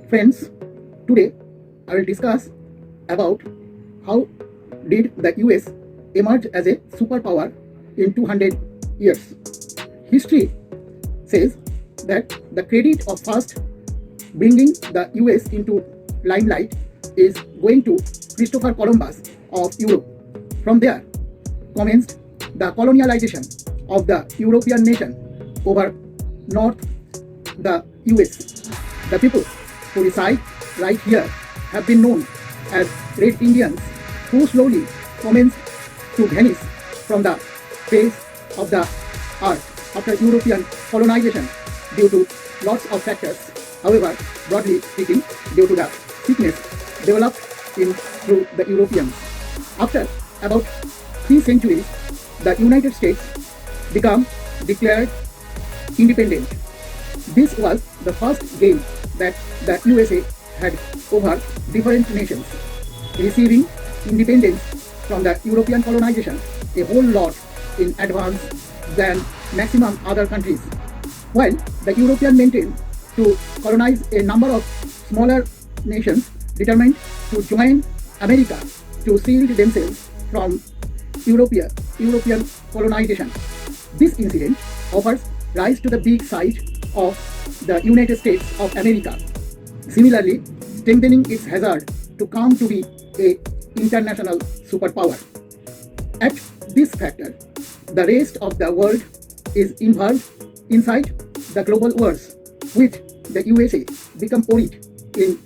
Friends, today I will discuss about how did the US emerge as a superpower in 200 years. History says that the credit of first bringing the US into limelight is going to Christopher Columbus of Europe. From there commenced the colonialization of the European nation over North the US. The people who reside right here have been known as Red Indians, who slowly commenced to vanish from the face of the earth after European colonization due to lots of factors. However, broadly speaking, due to the sickness developed through the Europeans. After about 3 centuries, the United States became declared independent. This was the first game that the USA had over different nations, receiving independence from the European colonization a whole lot in advance than maximum other countries. While the European maintained to colonize a number of smaller nations determined to join America to shield themselves from European colonization. This incident offers rise to the big sight of the United States of America, similarly strengthening its hazard to come to be an international superpower. At this factor, the rest of the world is involved inside the global wars, which the USA become worried in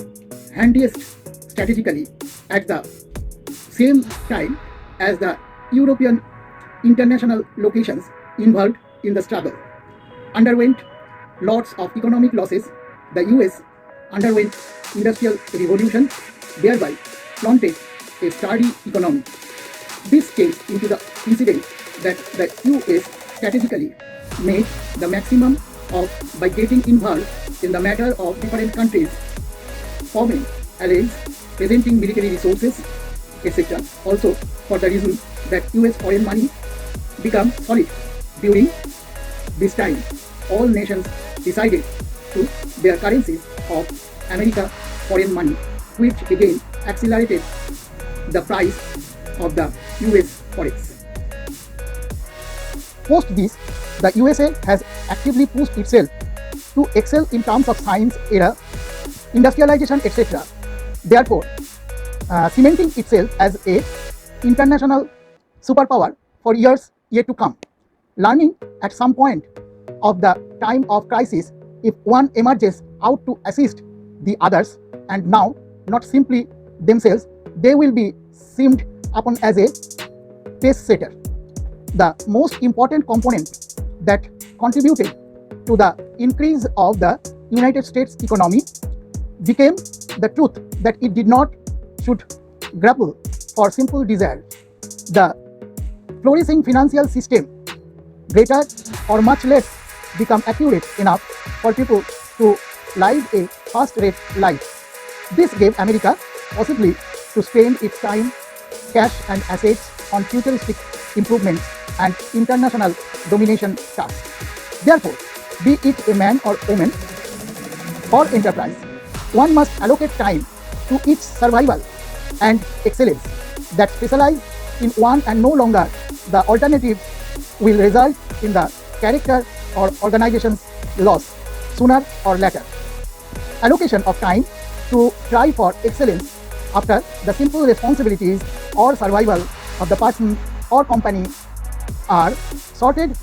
handiest strategically at the same time as the European international locations involved in the struggle underwent lots of economic losses. The US underwent industrial revolution, thereby planted a sturdy economy. This came into the incident that the US strategically made the maximum of by getting involved in the matter of different countries, forming allies, presenting military resources, etc. Also, for the reason that US foreign money became solid during this time, all nations decided to their currencies of America foreign money, which again accelerated the price of the US forex. Post this, the USA has actively pushed itself to excel in terms of science, era, industrialization, etc. Therefore, cementing itself as a international superpower for years yet to come. Learning at some point of the time of crisis, if one emerges out to assist the others, and now not simply themselves, they will be seemed upon as a pace setter. The most important component that contributed to the increase of the United States economy became the truth that it did not should grapple for simple desire. The flourishing financial system, greater or much less, become accurate enough for people to live a first-rate life. This gave America possibly to spend its time, cash and assets on futuristic improvements and international domination tasks. Therefore, be it a man or woman or enterprise, one must allocate time to its survival and excellence. That specialize in one and no longer the alternative will result in the character or organization's loss sooner or later. Allocation of time to try for excellence after the simple responsibilities or survival of the person or company are sorted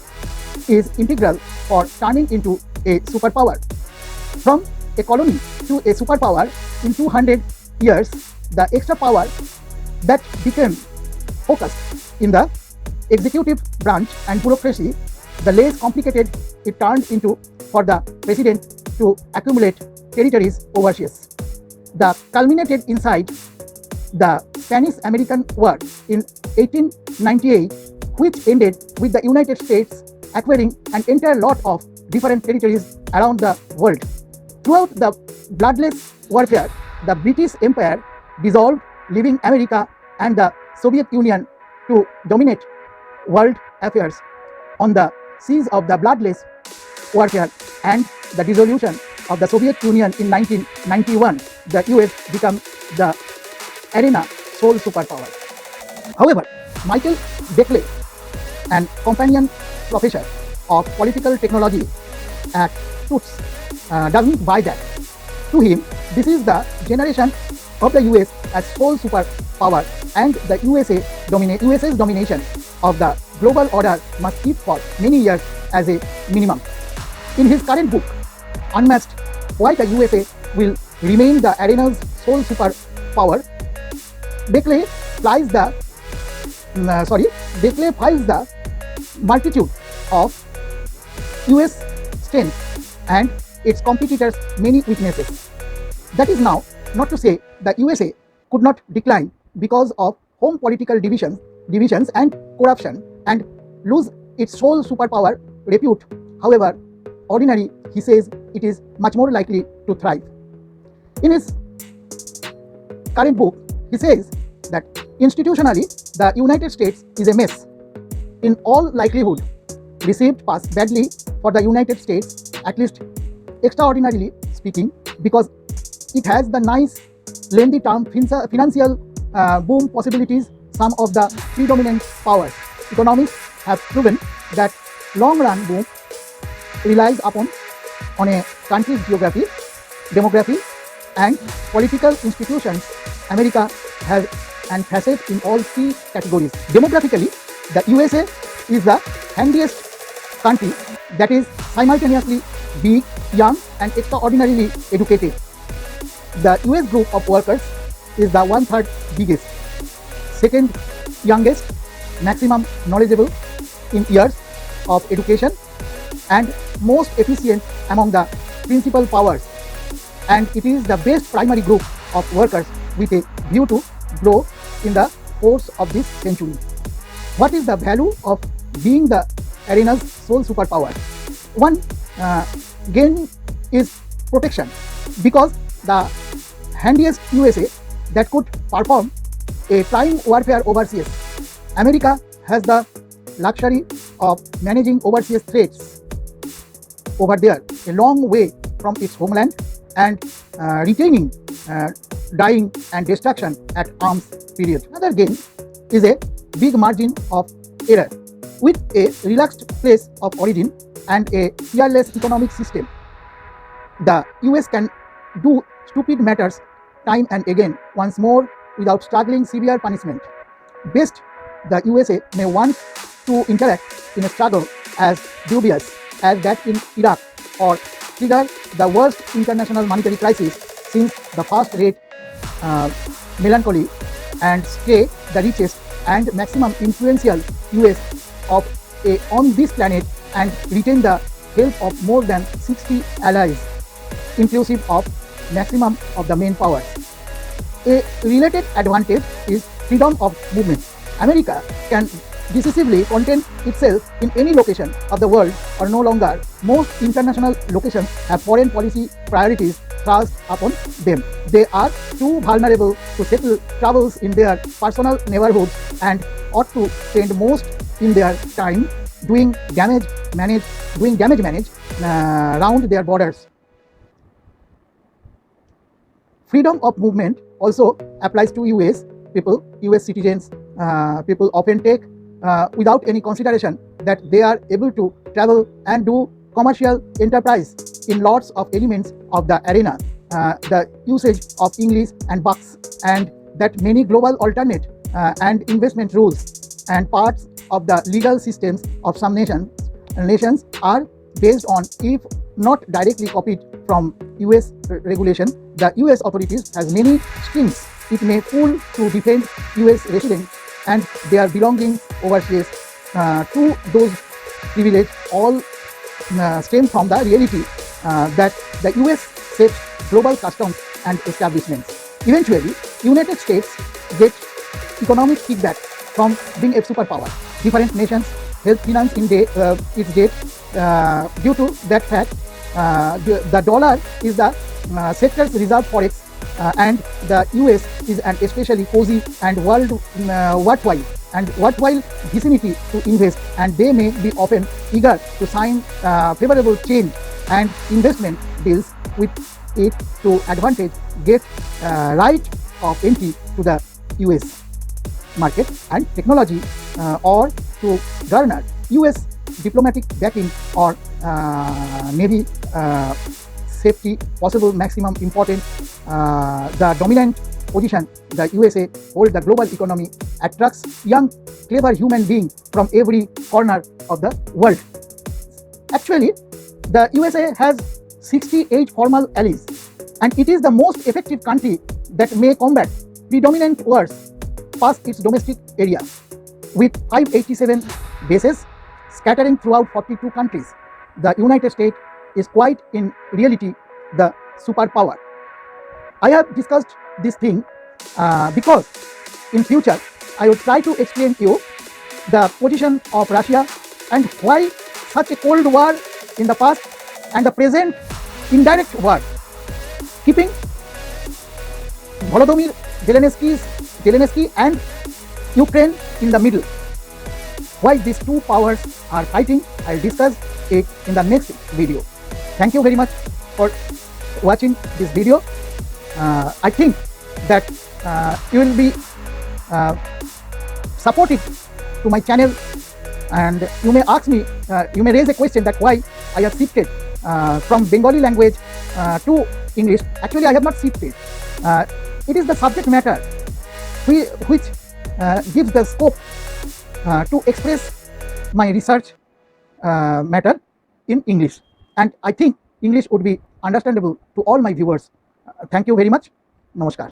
is integral for turning into a superpower. From a colony to a superpower in 200 years, the extra power that became focused in the executive branch and bureaucracy, the less complicated it turned into for the president to accumulate territories overseas. The culminated inside the Spanish-American War in 1898, which ended with the United States acquiring an entire lot of different territories around the world. Throughout the bloodless warfare, the British Empire dissolved, leaving America and the Soviet Union to dominate world affairs. On the seas of the bloodless warfare and the dissolution of the Soviet Union in 1991, the US became the arena sole superpower. However, Michael Beckley, an companion professor of political technology at Tufts, doesn't buy that. To him, this is the generation of the US as sole superpower, and the USA's domination of the global order must keep for many years as a minimum. In his current book, Unmasked: Why the USA Will Remain the Arena's Sole Superpower, Beckley files the multitude of US strengths and its competitors' many weaknesses. That is now not to say the USA could not decline because of home political divisions and corruption and lose its sole superpower repute. However, ordinary, he says, it is much more likely to thrive. In his current book, he says that institutionally, the United States is a mess. In all likelihood, received pass badly for the United States, at least extraordinarily speaking, because it has the nice lengthy term financial boom possibilities. Some of the predominant powers. Economists have proven that long-run boom relies upon a country's geography, demography, and political institutions. America has an facet in all three categories. Demographically, the USA is the handiest country that is simultaneously big, young, and extraordinarily educated. The US group of workers is the one-third biggest, second youngest, maximum knowledgeable in years of education, and most efficient among the principal powers. And it is the best primary group of workers with a view to grow in the course of this century. What is the value of being the arena's sole superpower? One gain is protection, because the handiest USA that could perform a prime warfare overseas. America has the luxury of managing overseas threats over there a long way from its homeland and retaining dying and destruction at arms period. Another gain is a big margin of error. With a relaxed place of origin and a fearless economic system, the US can do stupid matters time and again once more without struggling severe punishment. Best, the USA may want to interact in a struggle as dubious as that in Iraq, or trigger the worst international monetary crisis since the first rate melancholy, and stay the richest and maximum influential US on this planet and retain the help of more than 60 allies, inclusive of maximum of the main powers. A related advantage is freedom of movement. America can decisively contain itself in any location of the world or no longer. Most international locations have foreign policy priorities thrust upon them. They are too vulnerable to settle troubles in their personal neighborhoods and ought to spend most in their time doing damage manage around their borders. Freedom of movement also applies to US people. US citizens people often take without any consideration that they are able to travel and do commercial enterprise in lots of elements of the arena, the usage of English and bucks, and that many global alternate and investment rules and parts of the legal systems of some nations are based on, if not directly copied from US regulation. The US authorities has many strings it may pull to defend US residents and their belongings overseas. To those privileges all stem from the reality that the US sets global customs and establishments. Eventually, United States get economic feedback from being a superpower. Different nations help finance in its debt. Due to that fact, the dollar is the sector's reserve forex, and the US is an especially cozy and worthwhile vicinity to invest, and they may be often eager to sign favorable change and investment deals with it to advantage get right of entry to the US market and technology or to garner US diplomatic backing or maybe safety possible maximum important the dominant position the USA hold the global economy attracts young clever human beings from every corner of the world. Actually, the USA has 68 formal allies and it is the most effective country that may combat predominant wars past its domestic area with 587 bases scattering throughout 42 countries. The United States is quite in reality the superpower. I have discussed this thing because in future I will try to explain to you the position of Russia and why such a cold war in the past and the present indirect war, keeping Volodymyr Zelensky and Ukraine in the middle. Why these two powers are fighting, I will discuss it in the next video. Thank you very much for watching this video. I think that you will be supportive to my channel, and you may ask me, you may raise a question that why I have shifted from Bengali language to English. Actually, I have not shifted. It is the subject matter which gives the scope to express my research matter in English, and I think English would be understandable to all my viewers. Thank you very much. Namaskar.